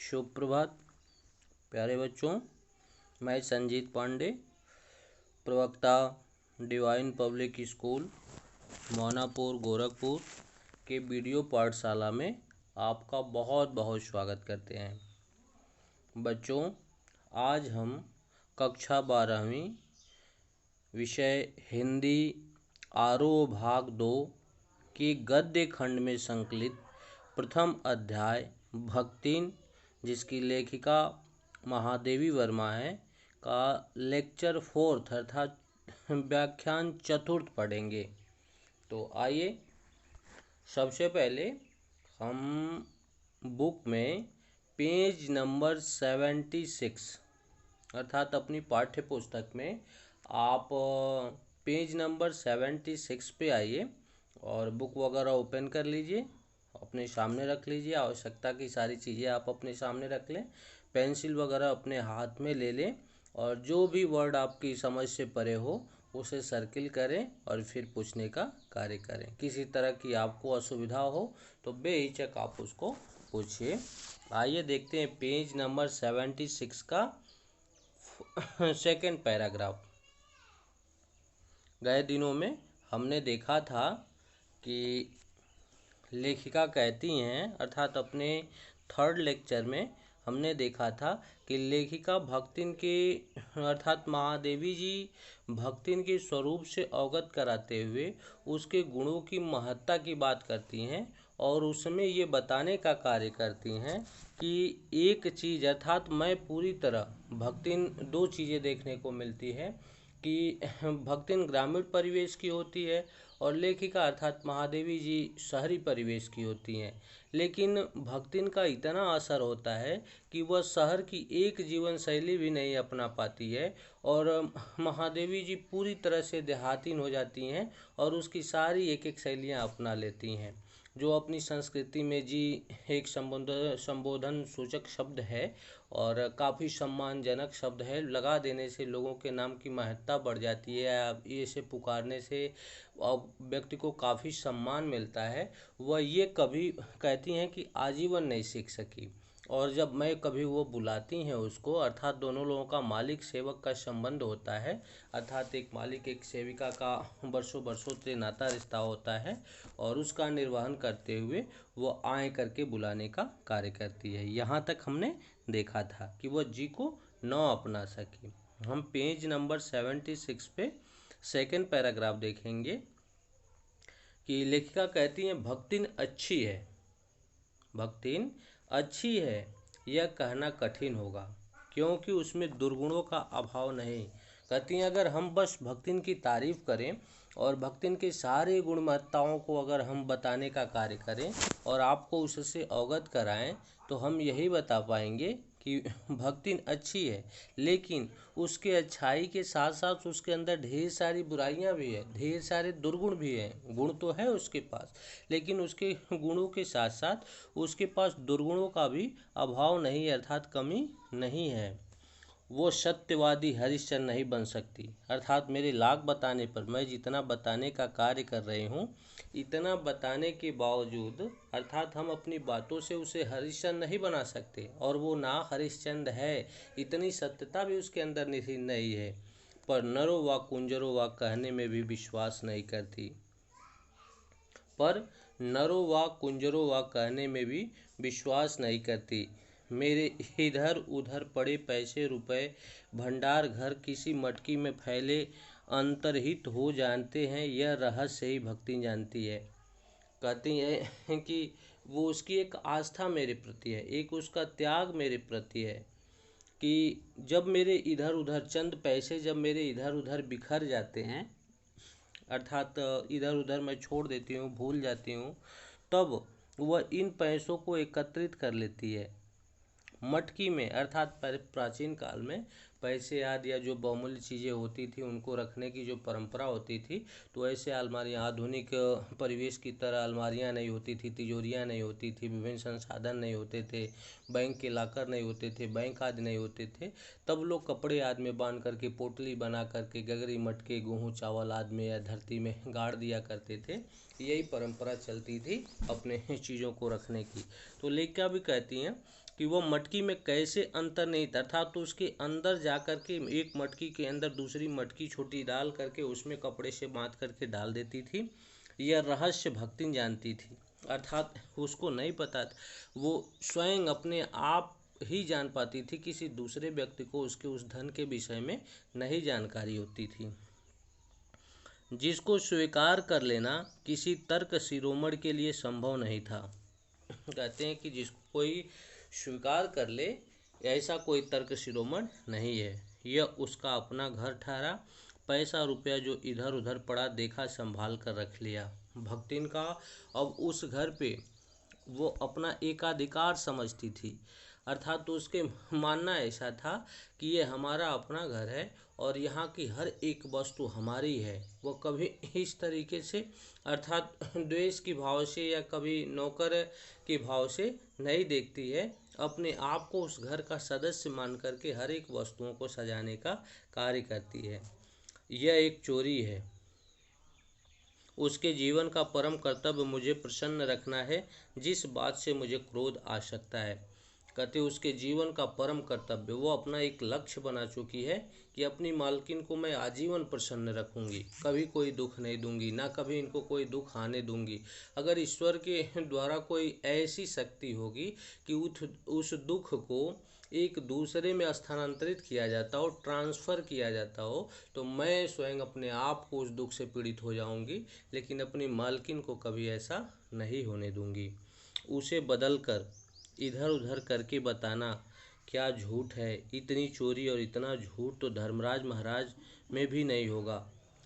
शुभ प्रभात प्यारे बच्चों। मैं संजीत पांडे, प्रवक्ता डिवाइन पब्लिक स्कूल मोनापुर गोरखपुर के वीडियो पाठशाला में आपका बहुत बहुत स्वागत करते हैं। बच्चों, आज हम कक्षा 12वीं विषय हिंदी आरोह भाग 2 के गद्य खंड में संकलित प्रथम अध्याय भक्तिन, जिसकी लेखिका महादेवी वर्मा है, का लेक्चर 4 अर्थात व्याख्यान 4 पढ़ेंगे। तो आइए सबसे पहले हम बुक में पेज नंबर 76 अर्थात अपनी पाठ्य पुस्तक में आप पेज नंबर 76 पे आइए और बुक वगैरह ओपन कर लीजिए, अपने सामने रख लीजिए। आवश्यकता की सारी चीज़ें आप अपने सामने रख लें, पेंसिल वगैरह अपने हाथ में ले लें और जो भी वर्ड आपकी समझ से परे हो उसे सर्किल करें और फिर पूछने का कार्य करें। किसी तरह की आपको असुविधा हो तो बेहिचक आप उसको पूछिए। आइए देखते हैं पेज नंबर 76 का सेकंड पैराग्राफ। गए दिनों में हमने देखा था कि लेखिका कहती हैं, अर्थात अपने थर्ड लेक्चर में हमने देखा था कि लेखिका भक्तिन के अर्थात महादेवी जी भक्तिन के स्वरूप से अवगत कराते हुए उसके गुणों की महत्ता की बात करती हैं और उसमें ये बताने का कार्य करती हैं कि एक चीज़ अर्थात मैं पूरी तरह भक्तिन दो चीज़ें देखने को मिलती है कि भक्तिन ग्रामीण परिवेश की होती है और लेखिका अर्थात महादेवी जी शहरी परिवेश की होती हैं। लेकिन भक्तिन का इतना असर होता है कि वह शहर की एक जीवन शैली भी नहीं अपना पाती है और महादेवी जी पूरी तरह से देहातीन हो जाती हैं और उसकी सारी एक एक शैलियाँ अपना लेती हैं। जो अपनी संस्कृति में जी एक संबोधन सूचक शब्द है और काफ़ी सम्मानजनक शब्द है, लगा देने से लोगों के नाम की महत्ता बढ़ जाती है। इसे पुकारने से व्यक्ति को काफ़ी सम्मान मिलता है। वह ये कभी कहती हैं कि आजीवन नहीं सीख सकी और जब मैं कभी वो बुलाती हैं उसको, अर्थात दोनों लोगों का मालिक सेवक का संबंध होता है, अर्थात एक मालिक एक सेविका का बरसों बरसों से नाता रिश्ता होता है और उसका निर्वहन करते हुए वो आए करके बुलाने का कार्य करती है। यहाँ तक हमने देखा था कि वह जी को न अपना सकी। हम पेज नंबर 76 पे सेकंड पैराग्राफ देखेंगे कि लेखिका कहती हैं भक्तिन अच्छी है। भक्तिन अच्छी है यह कहना कठिन होगा क्योंकि उसमें दुर्गुणों का अभाव नहीं। कहती हैं अगर हम बस भक्तिन की तारीफ करें और भक्तिन के सारे गुणवत्ताओं को अगर हम बताने का कार्य करें और आपको उससे अवगत कराएं तो हम यही बता पाएंगे कि भक्तिन अच्छी है, लेकिन उसके अच्छाई के साथ साथ उसके अंदर ढेर सारी बुराइयां भी है, ढेर सारे दुर्गुण भी हैं। गुण तो है उसके पास, लेकिन उसके गुणों के साथ साथ उसके पास दुर्गुणों का भी अभाव नहीं, अर्थात कमी नहीं है। वो सत्यवादी हरिश्चंद्र नहीं बन सकती, अर्थात मेरे लाख बताने पर मैं जितना बताने का कार्य कर रही हूँ, इतना बताने के बावजूद अर्थात हम अपनी बातों से उसे हरिश्चंद्र नहीं बना सकते और वो ना हरिश्चंद्र है, इतनी सत्यता भी उसके अंदर निहित नहीं है। पर नरो व कुंजरो व कहने में भी विश्वास नहीं करती, पर नरो व कुंजरो व कहने में भी विश्वास नहीं करती। मेरे इधर उधर पड़े पैसे रुपए भंडार घर किसी मटकी में फैले अंतर्हित हो जानते हैं, यह रहस्य ही भक्ति जानती है। कहती है कि वो उसकी एक आस्था मेरे प्रति है, एक उसका त्याग मेरे प्रति है कि जब मेरे इधर उधर चंद पैसे जब मेरे इधर उधर बिखर जाते हैं, अर्थात इधर उधर मैं छोड़ देती हूँ, भूल जाती हूँ, तब वह इन पैसों को एकत्रित कर लेती है मटकी में। अर्थात प्राचीन काल में पैसे आदि या जो बहुमूल्य चीज़ें होती थी उनको रखने की जो परंपरा होती थी, तो ऐसे अलमारियाँ आधुनिक परिवेश की तरह अलमारियाँ नहीं होती थी, तिजोरियाँ नहीं होती थी, विभिन्न संसाधन नहीं होते थे, बैंक के लाकर नहीं होते थे, बैंक आदि नहीं होते थे। तब लोग कपड़े आदि में बांध करके पोटली बना करके गगरी मटके गेहूँ चावल आदि में या धरती में गाड़ दिया करते थे। यही परंपरा चलती थी अपने चीज़ों को रखने की। तो लेखिका भी कहती हैं कि वो मटकी में कैसे अंतर्निहित अर्थात तो उसके अंदर जा कर के एक मटकी के अंदर दूसरी मटकी छोटी डाल करके उसमें कपड़े से बांध करके डाल देती थी। यह रहस्य भक्तिन जानती थी, अर्थात उसको नहीं पता था, वो स्वयं अपने आप ही जान पाती थी, किसी दूसरे व्यक्ति को उसके उस धन के विषय में नहीं जानकारी होती थी, जिसको स्वीकार कर लेना किसी तर्क शिरोमणि के लिए संभव नहीं था। कहते हैं कि जिसको कोई स्वीकार कर ले ऐसा कोई तर्क शिरोमणि नहीं है। यह उसका अपना घर ठहरा, पैसा रुपया जो इधर उधर पड़ा देखा संभाल कर रख लिया। भक्तिन का अब उस घर पे वो अपना एकाधिकार समझती थी, अर्थात तो उसके मानना ऐसा था कि ये हमारा अपना घर है और यहाँ की हर एक वस्तु हमारी है। वो कभी इस तरीके से अर्थात द्वेष की भाव से या कभी नौकर के भाव से नहीं देखती है, अपने आप को उस घर का सदस्य मान करके हर एक वस्तुओं को सजाने का कार्य करती है। यह एक चोरी है। उसके जीवन का परम कर्तव्य मुझे प्रसन्न रखना है, जिस बात से मुझे क्रोध आ सकता है। कहते उसके जीवन का परम कर्तव्य वो अपना एक लक्ष्य बना चुकी है कि अपनी मालकिन को मैं आजीवन प्रसन्न रखूंगी, कभी कोई दुख नहीं दूंगी, ना कभी इनको कोई दुख आने दूंगी। अगर ईश्वर के द्वारा कोई ऐसी शक्ति होगी कि उस दुख को एक दूसरे में स्थानांतरित किया जाता हो, ट्रांसफ़र किया जाता हो, तो मैं स्वयं अपने आप को उस दुख से पीड़ित हो जाऊंगी, लेकिन अपनी मालकिन को कभी ऐसा नहीं होने दूंगी। उसे बदल कर इधर उधर करके बताना क्या झूठ है। इतनी चोरी और इतना झूठ तो धर्मराज महाराज में भी नहीं होगा।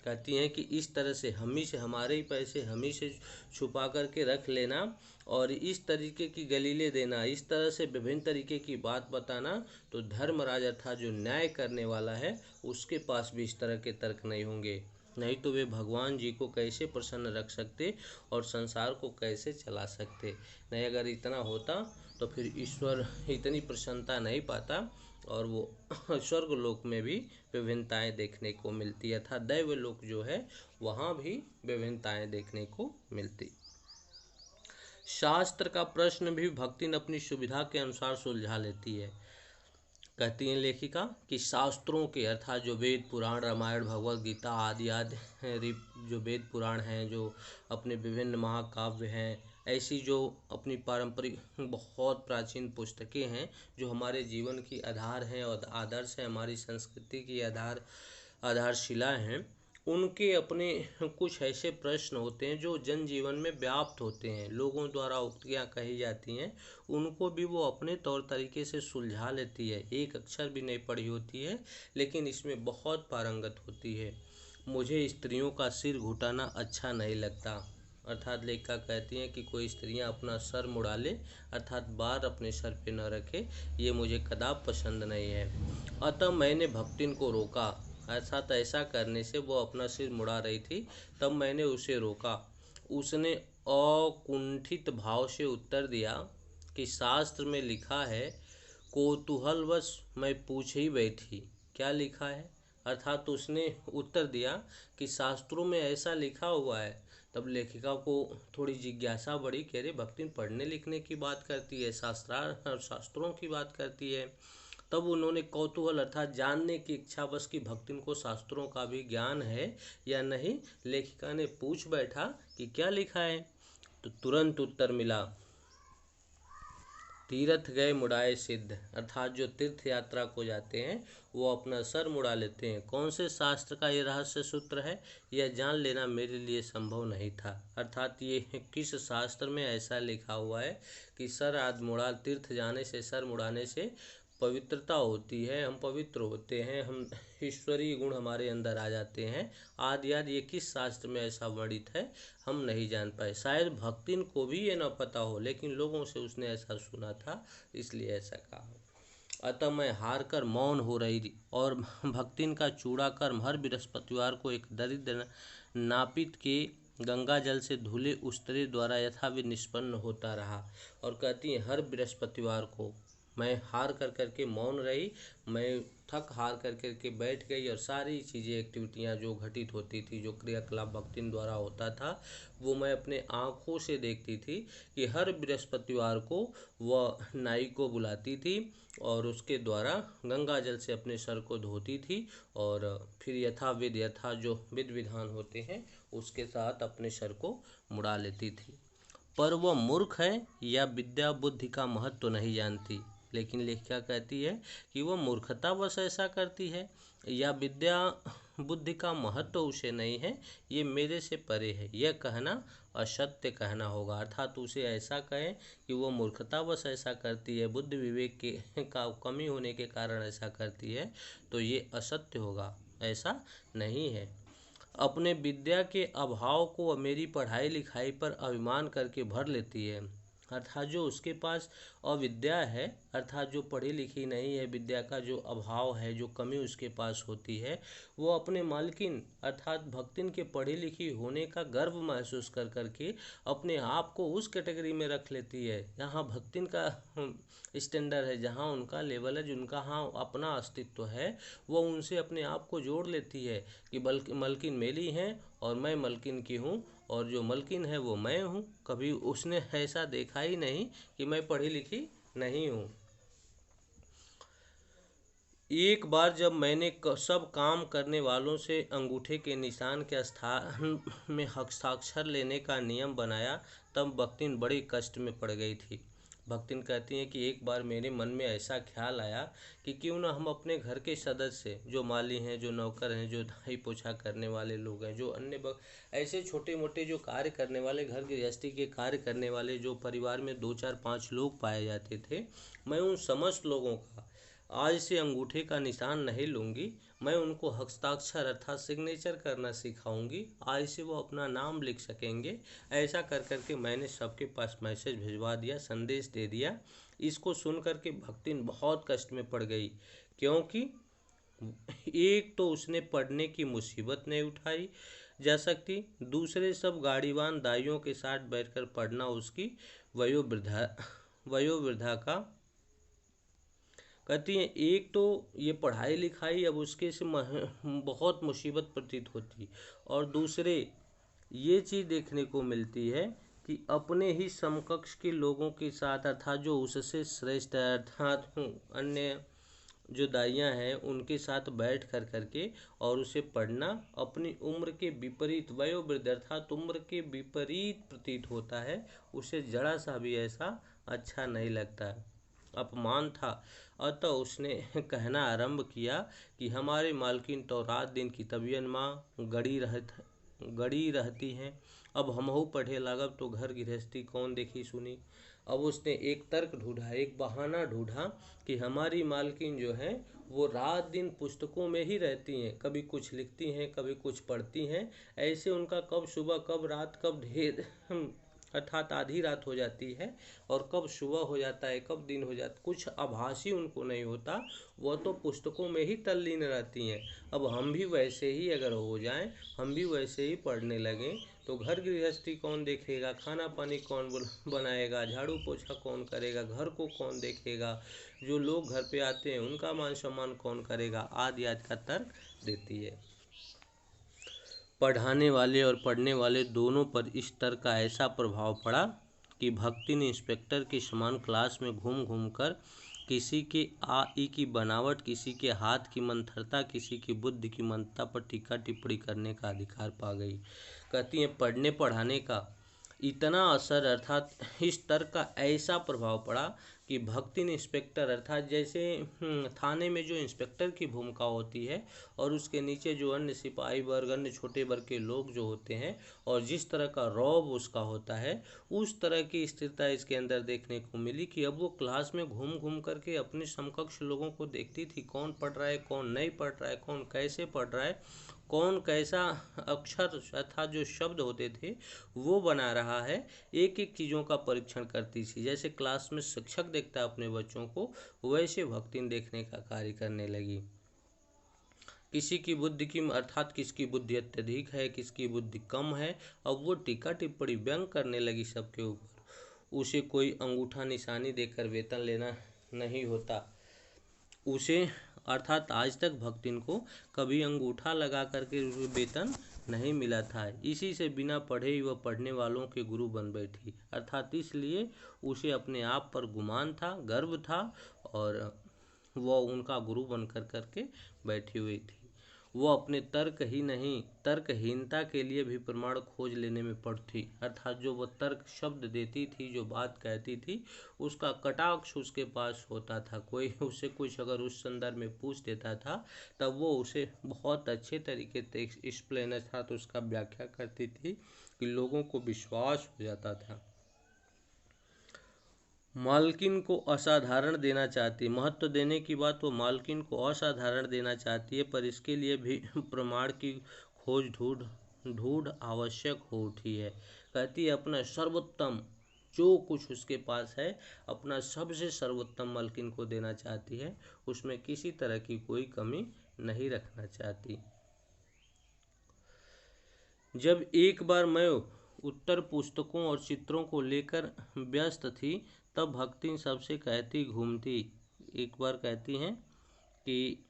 कहती हैं कि इस तरह से हमारे ही पैसे हम ही से छुपा करके रख लेना और इस तरीके की गलीले देना, इस तरह से विभिन्न तरीके की बात बताना, तो धर्मराज अर्थात जो न्याय करने वाला है उसके पास भी इस तरह के तर्क नहीं होंगे। नहीं तो वे भगवान जी को कैसे प्रसन्न रख सकते और संसार को कैसे चला सकते। नहीं, अगर इतना होता तो फिर ईश्वर इतनी प्रसन्नता नहीं पाता और वो स्वर्ग लोक में भी विभिन्नताएं देखने को मिलती है, अर्थात दैव लोक जो है वहाँ भी विभिन्नताएं देखने को मिलती। शास्त्र का प्रश्न भी भक्तिन अपनी सुविधा के अनुसार सुलझा लेती है। कहती हैं लेखिका कि शास्त्रों के अर्थात जो वेद पुराण रामायण भगवत गीता आदि आदि जो वेद पुराण हैं, जो अपने विभिन्न महाकाव्य हैं, ऐसी जो अपनी पारंपरिक बहुत प्राचीन पुस्तकें हैं जो हमारे जीवन की आधार हैं और आदर्श हैं, हमारी संस्कृति की आधारशिला हैं, उनके अपने कुछ ऐसे प्रश्न होते हैं जो जनजीवन में व्याप्त होते हैं, लोगों द्वारा उक्तियाँ कही जाती हैं, उनको भी वो अपने तौर तरीके से सुलझा लेती है। एक अक्षर भी नहीं पढ़ी होती है लेकिन इसमें बहुत पारंगत होती है। मुझे स्त्रियों का सिर घुटाना अच्छा नहीं लगता, अर्थात लेखिका कहती हैं कि कोई स्त्रियां अपना सर मुड़ा ले अर्थात बार अपने सर पे न रखे, ये मुझे कदाप पसंद नहीं है। अतः मैंने भक्तिन को रोका, अर्थात ऐसा करने से वो अपना सिर मुड़ा रही थी, तब मैंने उसे रोका। उसने अकुंठित भाव से उत्तर दिया कि शास्त्र में लिखा है, कौतूहलवश मैं पूछ ही बैठी, क्या लिखा है। अर्थात उसने उत्तर दिया कि शास्त्रों में ऐसा लिखा हुआ है। तब लेखिका को थोड़ी जिज्ञासा बढ़ी कि अरे भक्तिन पढ़ने लिखने की बात करती है, शास्त्रों की बात करती है। तब उन्होंने कौतूहल अर्थात जानने की इच्छा बस कि भक्तिन को शास्त्रों का भी ज्ञान है या नहीं, लेखिका ने पूछ बैठा कि क्या लिखा है। तो तुरंत उत्तर मिला, तीर्थ गए मुड़ाए सिद्ध, अर्थात जो तीर्थ यात्रा को जाते हैं वो अपना सर मुड़ा लेते हैं। कौन से शास्त्र का ये रहस्य सूत्र है, यह जान लेना मेरे लिए संभव नहीं था। अर्थात ये किस शास्त्र में ऐसा लिखा हुआ है कि सर आदि मुड़ा, तीर्थ जाने से सर मुड़ाने से पवित्रता होती है, हम पवित्र होते हैं, हम ईश्वरीय गुण हमारे अंदर आ जाते हैं आदि आदि। ये किस शास्त्र में ऐसा वर्णित है हम नहीं जान पाए। शायद भक्तिन को भी ये न पता हो, लेकिन लोगों से उसने ऐसा सुना था इसलिए ऐसा कहा। अतः मैं हार कर मौन हो रही थी और भक्तिन का चूड़ा कर्म हर बृहस्पतिवार को एक दरिद्र नापित के गंगा जल से धुले उस्तरे द्वारा यथाविधि निष्पन्न होता रहा। और कहती हैं हर बृहस्पतिवार को मैं हार कर कर के मौन रही। मैं थक हार कर कर के बैठ गई और सारी चीज़ें एक्टिविटियाँ जो घटित होती थी, जो क्रियाकलाप भक्तिन द्वारा होता था, वो मैं अपने आँखों से देखती थी कि हर बृहस्पतिवार को वह नाई को बुलाती थी और उसके द्वारा गंगा जल से अपने सर को धोती थी और फिर यथाविध जो विधि विधान होते हैं उसके साथ अपने सर को मुड़ा लेती थी। पर वह मूर्ख है या विद्या बुद्धि का महत्व नहीं जानती। लेकिन लेखिका कहती है कि वह मूर्खतावश ऐसा करती है या विद्या बुद्धि का महत्व उसे नहीं है, ये मेरे से परे है। यह कहना असत्य कहना होगा, अर्थात उसे ऐसा कहें कि वह मूर्खतावश ऐसा करती है, बुद्धि विवेक के का कमी होने के कारण ऐसा करती है, तो ये असत्य होगा, ऐसा नहीं है। अपने विद्या के अभाव को वह मेरी पढ़ाई लिखाई पर अभिमान करके भर लेती है, अर्थात जो उसके पास अविद्या है, अर्थात जो पढ़ी लिखी नहीं है, विद्या का जो अभाव है, जो कमी उसके पास होती है, वो अपने मालकिन अर्थात भक्तिन के पढ़ी लिखी होने का गर्व महसूस कर करके अपने आप को उस कैटेगरी में रख लेती है जहाँ भक्तिन का स्टैंडर्ड है, जहाँ उनका लेवल है, जिनका हाँ अपना अस्तित्व है, वो उनसे अपने आप को जोड़ लेती है कि बल्कि मलकिन मेरी हैं और मैं मलकिन की हूँ और जो मलकिन है वो मैं हूँ। कभी उसने ऐसा देखा ही नहीं कि मैं पढ़ी लिखी नहीं हूँ। एक बार जब मैंने सब काम करने वालों से अंगूठे के निशान के स्थान में हस्ताक्षर लेने का नियम बनाया, तब भक्तिन बड़ी कष्ट में पड़ गई थी। भक्तिन कहती हैं कि एक बार मेरे मन में ऐसा ख्याल आया कि क्यों ना हम अपने घर के सदस्य, जो माली हैं, जो नौकर हैं, जो धाई पोछा करने वाले लोग हैं, जो अन्य ऐसे छोटे मोटे जो कार्य करने वाले, घर गृहस्थी के कार्य करने वाले, जो परिवार में 2 4 5 लोग पाए जाते थे, मैं उन समस्त लोगों का आज से अंगूठे का निशान नहीं लूँगी। मैं उनको हस्ताक्षर अर्थात सिग्नेचर करना सिखाऊंगी। आज से वो अपना नाम लिख सकेंगे। ऐसा कर कर के मैंने सबके पास मैसेज भिजवा दिया, संदेश दे दिया। इसको सुन कर के भक्तिन बहुत कष्ट में पड़ गई, क्योंकि एक तो उसने पढ़ने की मुसीबत नहीं उठाई जा सकती, दूसरे सब गाड़ीवान दाइयों के साथ बैठकर पढ़ना उसकी वयोवृद्धा का कहती हैं। एक तो ये पढ़ाई लिखाई अब उसके से बहुत मुसीबत प्रतीत होती, और दूसरे ये चीज़ देखने को मिलती है कि अपने ही समकक्ष के लोगों के साथ अर्थात जो उससे श्रेष्ठ है, अर्थात अन्य जो दाइयाँ हैं उनके साथ बैठ कर करके और उसे पढ़ना अपनी उम्र के विपरीत, वयोवृद्ध अर्थात उम्र के विपरीत प्रतीत होता है। उसे जरा सा भी ऐसा अच्छा नहीं लगता है, अपमान था। अतः उसने कहना आरंभ किया कि हमारे मालकिन तो रात दिन की तबीयत माँ गड़ी रहती हैं, अब हमहू पढ़े लागब तो घर गृहस्थी कौन देखी सुनी। अब उसने एक तर्क ढूंढा, एक बहाना ढूंढा कि हमारी मालकिन जो है वो रात दिन पुस्तकों में ही रहती हैं, कभी कुछ लिखती हैं, कभी कुछ पढ़ती हैं। ऐसे उनका कब सुबह कब रात कब ढेर अर्थात आधी रात हो जाती है और कब सुबह हो जाता है, कब दिन हो जाता, कुछ आभासी उनको नहीं होता। वह तो पुस्तकों में ही तल्लीन रहती हैं। अब हम भी वैसे ही अगर हो जाएं, हम भी वैसे ही पढ़ने लगें, तो घर गृहस्थी कौन देखेगा, खाना पानी कौन बनाएगा, झाड़ू पोछा कौन करेगा, घर को कौन देखेगा, जो लोग घर पे आते हैं उनका मान सम्मान कौन करेगा, आदि आदि का तर्क देती है। पढ़ाने वाले और पढ़ने वाले दोनों पर इस तरह का ऐसा प्रभाव पड़ा कि भक्ति ने इंस्पेक्टर के समान क्लास में घूम घूम कर किसी के आ ई की बनावट, किसी के हाथ की मंथरता, किसी की बुद्धि की मंदता पर टीका टिप्पणी करने का अधिकार पा गई। कहती हैं पढ़ने पढ़ाने का इतना असर अर्थात इस तर्क का ऐसा प्रभाव पड़ा कि भक्ति इंस्पेक्टर अर्थात जैसे थाने में जो इंस्पेक्टर की भूमिका होती है और उसके नीचे जो अन्य सिपाही वर्ग, अन्य छोटे वर्ग के लोग जो होते हैं, और जिस तरह का रौब उसका होता है, उस तरह की स्थिरता इसके अंदर देखने को मिली कि अब वो क्लास में घूम घूम करके अपने समकक्ष लोगों को देखती थी, कौन पढ़ रहा है, कौन नहीं पढ़ रहा है, कौन कैसे पढ़ रहा है, कौन कैसा अक्षर अर्थात जो शब्द होते थे वो बना रहा है। एक एक चीज़ों का परीक्षण करती थी। जैसे क्लास में शिक्षक देखता है अपने बच्चों को, वैसे भक्तिन देखने का कार्य करने लगी। किसी की बुद्धि की अर्थात किसकी बुद्धि अत्यधिक है, किसकी बुद्धि कम है, अब वो टीका टिप्पणी व्यंग करने लगी सबके ऊपर। उसे कोई अंगूठा निशानी देकर वेतन लेना नहीं होता उसे, अर्थात आज तक भक्तिन को कभी अंगूठा लगा करके वेतन नहीं मिला था। इसी से बिना पढ़े ही वह पढ़ने वालों के गुरु बन बैठी, अर्थात इसलिए उसे अपने आप पर गुमान था, गर्व था, और वह उनका गुरु बन करके बैठी हुई थी। वो अपने तर्क ही नहीं, तर्कहीनता के लिए भी प्रमाण खोज लेने में पड़ थी, अर्थात जो वो तर्क शब्द देती थी, जो बात कहती थी, उसका कटाक्ष उसके पास होता था। कोई उससे कुछ अगर उस संदर्भ में पूछ देता था, तब वो उसे बहुत अच्छे तरीके से एक्सप्लेन, अर्थात उसका व्याख्या करती थी कि लोगों को विश्वास हो जाता था। मालकिन को असाधारण देना चाहती है, महत्व देने की बात वो मालकिन को असाधारण देना चाहती है, पर इसके लिए भी प्रमाण की खोज ढूंढ ढूंढ आवश्यक हो उठी है। कहती है अपना सर्वोत्तम जो कुछ उसके पास है, अपना सबसे सर्वोत्तम मालकिन को देना चाहती है, उसमें किसी तरह की कोई कमी नहीं रखना चाहती। जब एक बार मैं उत्तर पुस्तकों और चित्रों को लेकर व्यस्त थी, तब भक्ति सबसे कहती घूमती। एक बार कहती हैं कि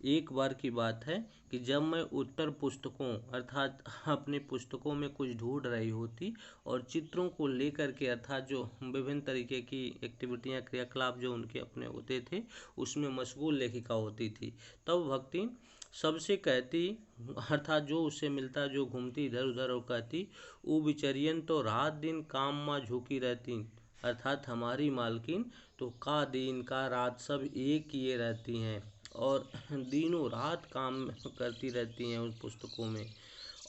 एक बार की बात है कि जब मैं उत्तर पुस्तकों अर्थात अपनी पुस्तकों में कुछ ढूंढ रही होती और चित्रों को लेकर के, अर्थात जो विभिन्न तरीके की एक्टिविटियां, क्रियाकलाप जो उनके अपने होते थे, उसमें मशगूल लेखिका होती थी, तब भक्ति सबसे कहती, अर्थात जो उससे मिलता, जो घूमती इधर उधर और कहती, वो बिचरियन तो रात दिन काम में झुकी रहती, अर्थात हमारी मालकिन तो का दिन का रात सब एक किए रहती हैं और दिनों रात काम करती रहती हैं उन पुस्तकों में,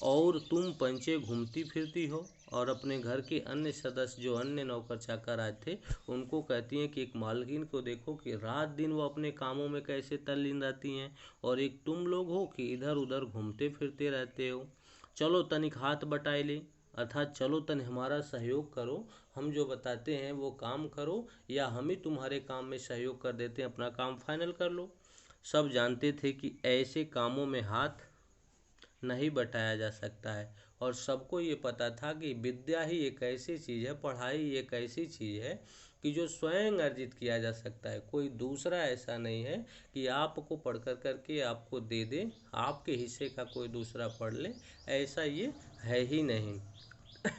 और तुम पंचे घूमती फिरती हो। और अपने घर के अन्य सदस्य, जो अन्य नौकर चाकर आए थे, उनको कहती हैं कि एक मालकिन को देखो कि रात दिन वो अपने कामों में कैसे तल्लीन रहती हैं, और एक तुम लोग हो कि इधर उधर घूमते फिरते रहते हो। चलो तनिक हाथ बटाई ले, अर्थात चलो तन हमारा सहयोग करो, हम जो बताते हैं वो काम करो, या हम ही तुम्हारे काम में सहयोग कर देते हैं, अपना काम फाइनल कर लो। सब जानते थे कि ऐसे कामों में हाथ नहीं बटाया जा सकता है, और सबको ये पता था कि विद्या ही एक ऐसी चीज़ है, पढ़ाई एक ऐसी चीज़ है कि जो स्वयं अर्जित किया जा सकता है। कोई दूसरा ऐसा नहीं है कि आपको पढ़ कर करके आपको दे दे, आपके हिस्से का कोई दूसरा पढ़ ले, ऐसा ये है ही नहीं।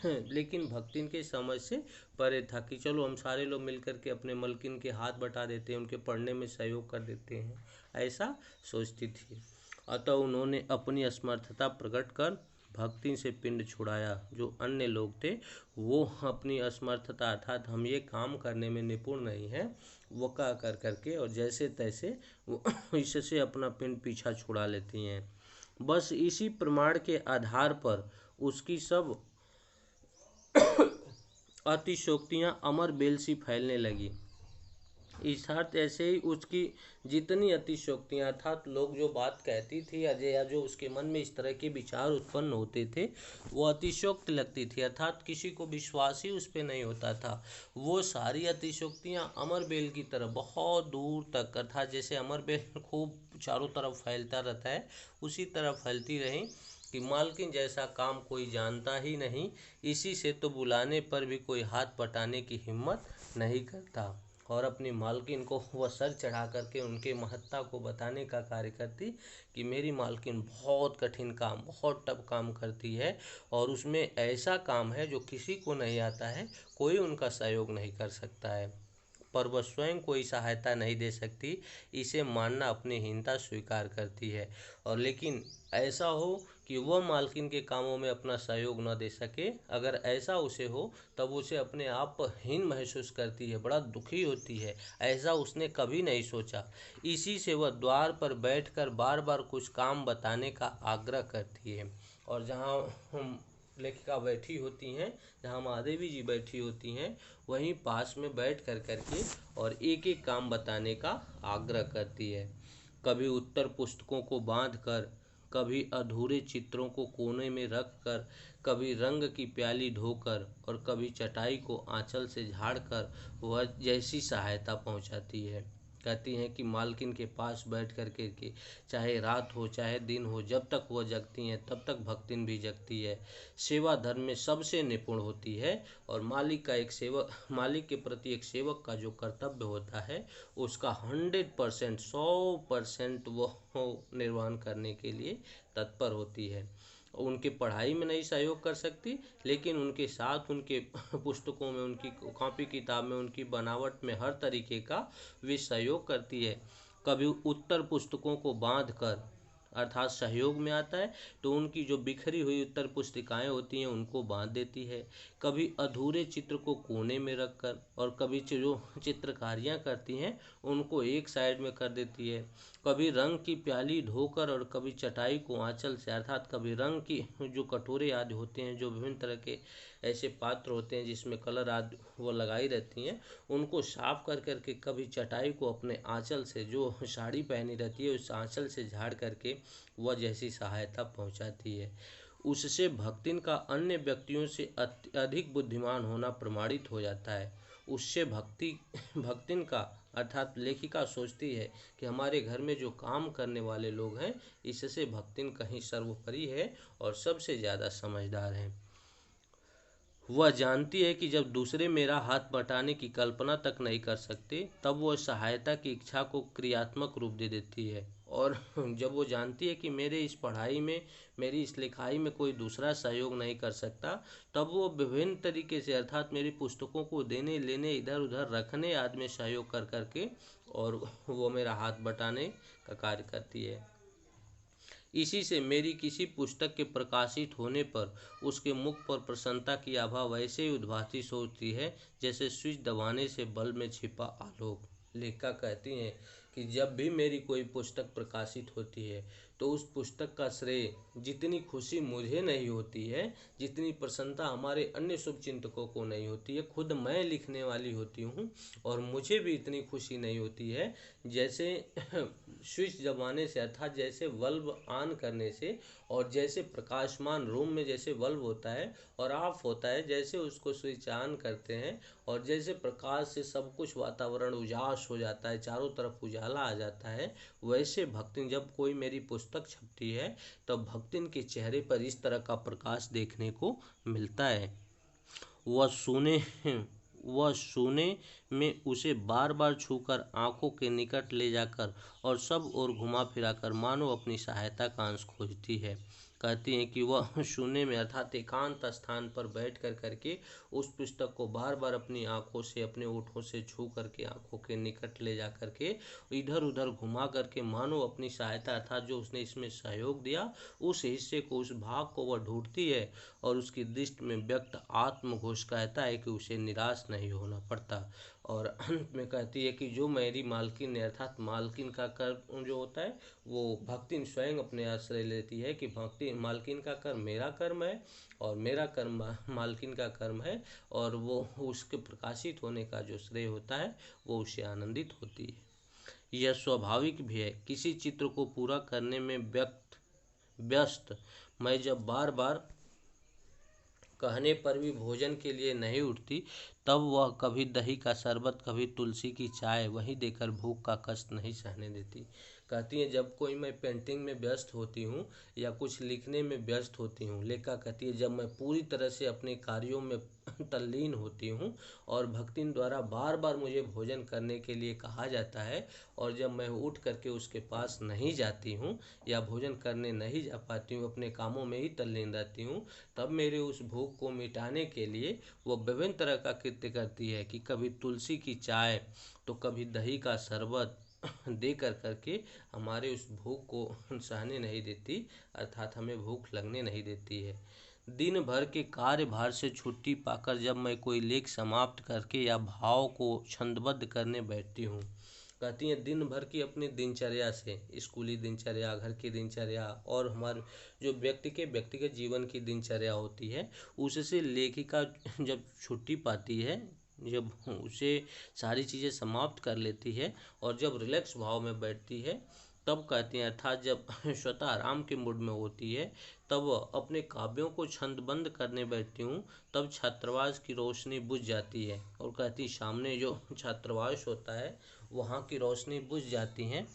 लेकिन भक्तिन के समझ से परे था कि चलो हम सारे लोग मिलकर के अपने मलकिन के हाथ बटा देते हैं, उनके पढ़ने में सहयोग कर देते हैं, ऐसा सोचती थी। अतः उन्होंने अपनी असमर्थता प्रकट कर भक्ति से पिंड छुड़ाया। जो अन्य लोग थे वो अपनी असमर्थता, अर्थात हम ये काम करने में निपुण नहीं हैं, वो कह कर करके और जैसे तैसे वो इससे अपना पिंड पीछा छुड़ा लेती हैं। बस इसी प्रमाण के आधार पर उसकी सब अतिशोक्तियाँ अमर बेल सी फैलने लगी। इस अर्थ ऐसे ही उसकी जितनी अतिशोक्तियाँ, अर्थात लोग जो बात कहती थी अजय, या जो उसके मन में इस तरह के विचार उत्पन्न होते थे, वो अतिशोक्त लगती थी, अर्थात किसी को विश्वास ही उस पर नहीं होता था। वो सारी अतिशोक्तियाँ अमर बेल की तरह बहुत दूर तक, अर्थात जैसे अमर बेल खूब चारों तरफ फैलता रहता है, उसी तरह फैलती रहीं कि मालकिन जैसा काम कोई जानता ही नहीं, इसी से तो बुलाने पर भी कोई हाथ पटाने की हिम्मत नहीं करता, और अपनी मालकिन को वह सर चढ़ा करके उनके महत्ता को बताने का कार्य करती कि मेरी मालकिन बहुत कठिन काम, बहुत टफ काम करती है, और उसमें ऐसा काम है जो किसी को नहीं आता है, कोई उनका सहयोग नहीं कर सकता है, पर वह स्वयं कोई सहायता नहीं दे सकती, इसे मानना अपनी हीनता स्वीकार करती है। और लेकिन ऐसा हो कि वह मालकिन के कामों में अपना सहयोग न दे सके, अगर ऐसा उसे हो तब उसे अपने आप पर हीन महसूस करती है, बड़ा दुखी होती है, ऐसा उसने कभी नहीं सोचा। इसी से वह द्वार पर बैठकर बार बार कुछ काम बताने का आग्रह करती है, और जहाँ हम लेखिका बैठी होती हैं, जहाँ महादेवी जी बैठी होती हैं, वहीं पास में बैठ कर करके और एक एक काम बताने का आग्रह करती है। कभी उत्तर पुस्तकों को बांध कर, कभी अधूरे चित्रों को कोने में रख कर, कभी रंग की प्याली ढोकर, और कभी चटाई को आंचल से झाड़कर वह जैसी सहायता पहुंचाती है। कहती हैं कि मालकिन के पास बैठ कर के चाहे रात हो चाहे दिन हो, जब तक वह जगती हैं तब तक भक्तिन भी जगती है। सेवा धर्म में सबसे निपुण होती है और मालिक के प्रति एक सेवक का जो कर्तव्य होता है उसका 100% 100% वह निर्वहन करने के लिए तत्पर होती है। उनके पढ़ाई में नहीं सहयोग कर सकती, लेकिन उनके साथ उनके पुस्तकों में, उनकी कॉपी किताब में, उनकी बनावट में हर तरीके का वे सहयोग करती है। कभी उत्तर पुस्तकों को बांध कर अर्थात सहयोग में आता है तो उनकी जो बिखरी हुई उत्तर पुस्तिकाएं होती हैं उनको बांध देती है। कभी अधूरे चित्र को कोने में रखकर और कभी जो चित्रकारियां करती हैं उनको एक साइड में कर देती है। कभी रंग की प्याली धोकर और कभी चटाई को आंचल से, अर्थात कभी रंग की जो कटोरे आदि होते हैं, जो विभिन्न तरह के ऐसे पात्र होते हैं जिसमें कलर आदि वो लगाई रहती हैं, उनको साफ कर करके कभी चटाई को अपने आंचल से, जो साड़ी पहनी रहती है उस आंचल से झाड़ करके वह जैसी सहायता पहुंचाती है। उससे भक्तिन का अन्य व्यक्तियों से अधिक बुद्धिमान होना प्रमाणित हो जाता है। उससे भक्तिन का अर्थात लेखिका सोचती है कि हमारे घर में जो काम करने वाले लोग हैं इससे भक्तिन कहीं सर्वोपरि है और सबसे ज़्यादा समझदार हैं। वह जानती है कि जब दूसरे मेरा हाथ बटाने की कल्पना तक नहीं कर सकते तब वह सहायता की इच्छा को क्रियात्मक रूप दे देती है। और जब वो जानती है कि मेरे इस पढ़ाई में, मेरी इस लिखाई में कोई दूसरा सहयोग नहीं कर सकता, तब वो विभिन्न तरीके से अर्थात मेरी पुस्तकों को देने लेने, इधर उधर रखने आदि में सहयोग कर करके और वो मेरा हाथ बटाने का कार्य करती है। इसी से मेरी किसी पुस्तक के प्रकाशित होने पर उसके मुख पर प्रसन्नता की आभा वैसे ही उद्भासित होती है जैसे स्विच दबाने से बल्ब में छिपा आलोक। लेखिका कहती हैं कि जब भी मेरी कोई पुस्तक प्रकाशित होती है तो उस पुस्तक का श्रेय, जितनी खुशी मुझे नहीं होती है, जितनी प्रसन्नता हमारे अन्य शुभचिंतकों को नहीं होती है, खुद मैं लिखने वाली होती हूँ और मुझे भी इतनी खुशी नहीं होती है जैसे स्विच दबाने से, अर्थात जैसे बल्ब ऑन करने से और जैसे प्रकाशमान रूम में जैसे बल्ब होता है और ऑफ होता है, जैसे उसको स्विच ऑन करते हैं और जैसे प्रकाश से सब कुछ वातावरण उजास हो जाता है, चारों तरफ उजाला आ जाता है, वैसे भक्तिन जब कोई मेरी पुस्तक छपती है तब भक्तिन के चेहरे पर इस तरह का प्रकाश देखने को मिलता है। वह सोने में उसे बार बार छूकर आंखों के निकट ले जाकर और सब ओर घुमा फिराकर मानो अपनी सहायता का अंश खोजती है। कहती हैं कि वह शून्य में अर्थात एकांत स्थान पर बैठ कर करके उस पुस्तक को बार बार अपनी आंखों से, अपने ओठों से छू करके आंखों के निकट ले जा करके इधर उधर घुमा करके मानो अपनी सहायता अर्थात जो उसने इसमें सहयोग दिया उस हिस्से को, उस भाग को वह ढूंढती है और उसकी दृष्टि में व्यक्त आत्मघोष कहता है कि उसे निराश नहीं होना पड़ता। और अंत में कहती है कि जो मेरी मालकिन अर्थात मालकिन का कर्म जो होता है वो भक्तिन स्वयं अपने आश्रय लेती है कि भक्ति मालकिन का कर्म मेरा कर्म है और मेरा कर्म मालकिन का कर्म है, और वो उसके प्रकाशित होने का जो श्रेय होता है वो उसे आनंदित होती है। यह स्वाभाविक भी है। किसी चित्र को पूरा करने में व्यस्त मैं जब बार बार कहने पर भी भोजन के लिए नहीं उठती तब वह कभी दही का शरबत, कभी तुलसी की चाय वहीं देकर भूख का कष्ट नहीं सहने देती। कहती हैं जब कोई मैं पेंटिंग में व्यस्त होती हूँ या कुछ लिखने में व्यस्त होती हूँ, लेखा कहती है जब मैं पूरी तरह से अपने कार्यों में तल्लीन होती हूँ और भक्तिन द्वारा बार बार मुझे भोजन करने के लिए कहा जाता है और जब मैं उठ करके उसके पास नहीं जाती हूँ या भोजन करने नहीं जा पाती हूँ, अपने कामों में ही तल्लीन रहती हूँ, तब मेरे उस भूख को मिटाने के लिए वो विभिन्न तरह का कृत्य करती है कि कभी तुलसी की चाय तो कभी दही का शरबत दे करके हमारे उस भूख को सहने नहीं देती, अर्थात हमें भूख लगने नहीं देती है। दिन भर के कार्यभार से छुट्टी पाकर जब मैं कोई लेख समाप्त करके या भाव को छंदबद्ध करने बैठती हूँ, कहती हैं दिन भर की अपनी दिनचर्या से, स्कूली दिनचर्या, घर की दिनचर्या और हमारे जो व्यक्तिगत जीवन की दिनचर्या होती है, उससे लेखिका जब छुट्टी पाती है, जब उसे सारी चीज़ें समाप्त कर लेती है और जब रिलैक्स भाव में बैठती है तब कहती हैं, अर्थात जब स्वतः आराम के मूड में होती है तब अपने काव्यों को छंदबंद करने बैठती हूँ, तब छात्रावास की रोशनी बुझ जाती है। और कहती, सामने जो छात्रावास होता है वहाँ की रोशनी बुझ जाती है।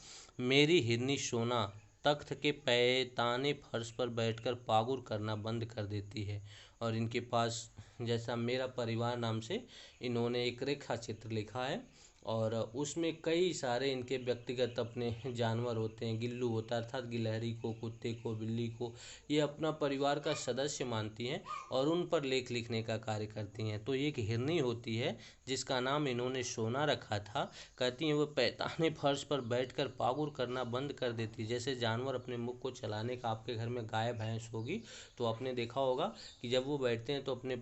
मेरी हिरनी सोना तख्त के पैताने फर्श पर बैठकर पागुर करना बंद कर देती है। और इनके पास जैसा मेरा परिवार नाम से इन्होंने एक रेखा चित्र लिखा है, और उसमें कई सारे इनके व्यक्तिगत अपने जानवर होते हैं। गिल्लू होता है, अर्थात गिलहरी को, कुत्ते को, बिल्ली को ये अपना परिवार का सदस्य मानती हैं और उन पर लेख लिखने का कार्य करती हैं। तो एक हिरनी होती है जिसका नाम इन्होंने सोना रखा था। कहती हैं वो पैताने फर्श पर बैठकर पागुर करना बंद कर देती है। जैसे जानवर अपने मुख को चलाने का, आपके घर में गाय भैंस होगी तो आपने देखा होगा कि जब वो बैठते हैं तो अपने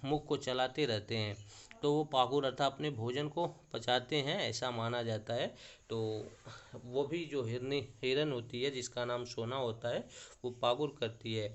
मुख को चलाते रहते हैं, तो वो पागुर अर्थात अपने भोजन को पचाते हैं, ऐसा माना जाता है। तो वो भी जो हिरन होती है जिसका नाम सोना होता है वो पागुर करती है।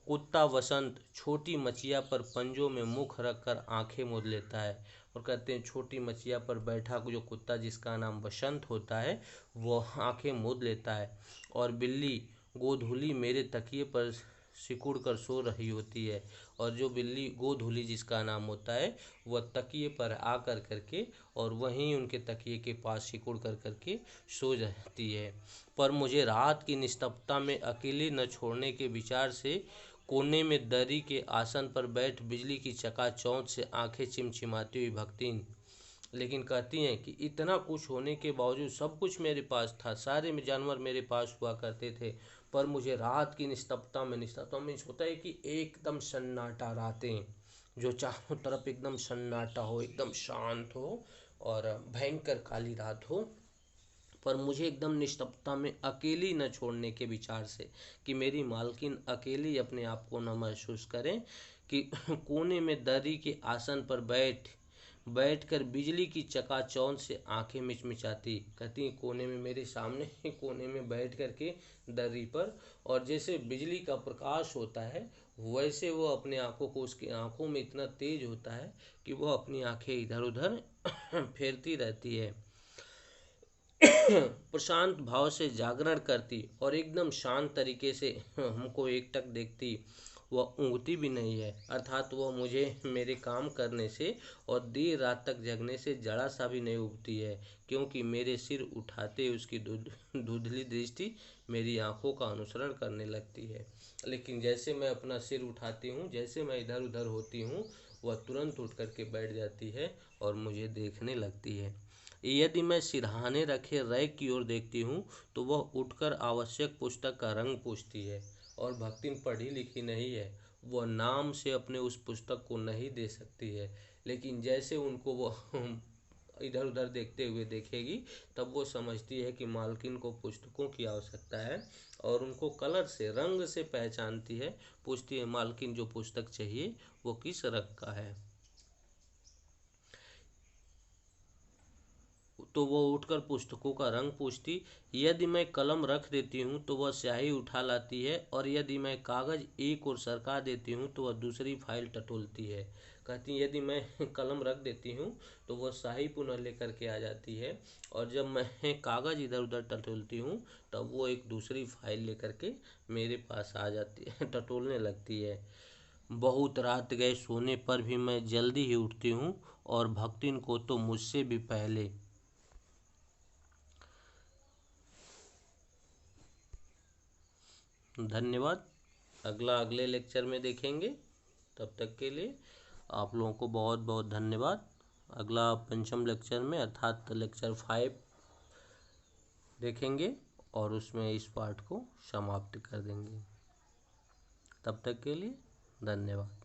कुत्ता वसंत छोटी मछिया पर पंजों में मुख रखकर आंखें मूंद लेता है। और कहते हैं छोटी मछिया पर बैठा जो कुत्ता जिसका नाम बसंत होता है वो आंखें मूंद लेता है। और बिल्ली गोधूली मेरे तकिए पर सिकुड़ कर सो रही होती है। और जो बिल्ली गोधूली जिसका नाम होता है वह तकिए पर आ कर करके और वहीं उनके तकिए के पास सिकुड़ कर करके सो जाती है। पर मुझे रात की निस्तब्धता में अकेले न छोड़ने के विचार से कोने में दरी के आसन पर बैठ बिजली की चकाचौंध से आंखें चिमचिमाती हुई भक्तिन, लेकिन कहती हैं कि इतना कुछ होने के बावजूद सब कुछ मेरे पास था, सारे में जानवर मेरे पास हुआ करते थे, पर मुझे रात की निस्तब्धता में होता है कि एकदम सन्नाटा, रातें जो चारों तरफ एकदम सन्नाटा हो, एकदम शांत हो और भयंकर काली रात हो, पर मुझे एकदम निस्तब्धता में अकेली न छोड़ने के विचार से कि मेरी मालकिन अकेली अपने आप को न महसूस करें, कि कोने में दरी के आसन पर बैठकर बिजली की चकाचौंध से आंखें मिचमिचाती। कहती हैं कोने में, मेरे सामने कोने में बैठ कर के दरी पर, और जैसे बिजली का प्रकाश होता है वैसे वो अपने आंखों को, उसकी आंखों में इतना तेज होता है कि वह अपनी आंखें इधर उधर फेरती रहती है। प्रशांत भाव से जागरण करती और एकदम शांत तरीके से हमको एकटक देखती। वह ऊँघती भी नहीं है, अर्थात वह मुझे मेरे काम करने से और देर रात तक जगने से जरा सा भी नहीं उगती है, क्योंकि मेरे सिर उठाते उसकी धुंधली दृष्टि मेरी आंखों का अनुसरण करने लगती है। लेकिन जैसे मैं अपना सिर उठाती हूँ, जैसे मैं इधर उधर होती हूँ, वह तुरंत उठ कर के बैठ जाती है और मुझे देखने लगती है। यदि मैं सिरहाने रखे रैक की ओर देखती हूँ तो वह उठकर आवश्यक पुस्तक का रंग पूछती है। और भक्तिन पढ़ी लिखी नहीं है, वह नाम से अपने उस पुस्तक को नहीं दे सकती है, लेकिन जैसे उनको वो इधर उधर देखते हुए देखेगी तब वो समझती है कि मालकिन को पुस्तकों की आवश्यकता है, और उनको कलर से, रंग से पहचानती है। पूछती है, मालकिन जो पुस्तक चाहिए वो किस रंग का है? तो वो उठकर पुस्तकों का रंग पूछती। यदि मैं कलम रख देती हूँ तो वह स्याही उठा लाती है, और यदि मैं कागज़ एक ओर सरका देती हूँ तो वह दूसरी फाइल टटोलती है। कहती यदि मैं कलम रख देती हूँ तो वह स्याही पुनः लेकर के आ जाती है, और जब मैं कागज़ इधर उधर टटोलती हूँ तब वो एक दूसरी फाइल लेकर के मेरे पास आ जाती है, टटोलने लगती है। बहुत रात गए सोने पर भी मैं जल्दी ही उठती हूँ, और भक्तिन को तो मुझसे भी पहले। धन्यवाद। अगले लेक्चर में देखेंगे। तब तक के लिए आप लोगों को बहुत बहुत धन्यवाद। अगला पंचम लेक्चर में अर्थात लेक्चर 5 देखेंगे और उसमें इस पार्ट को समाप्त कर देंगे। तब तक के लिए धन्यवाद।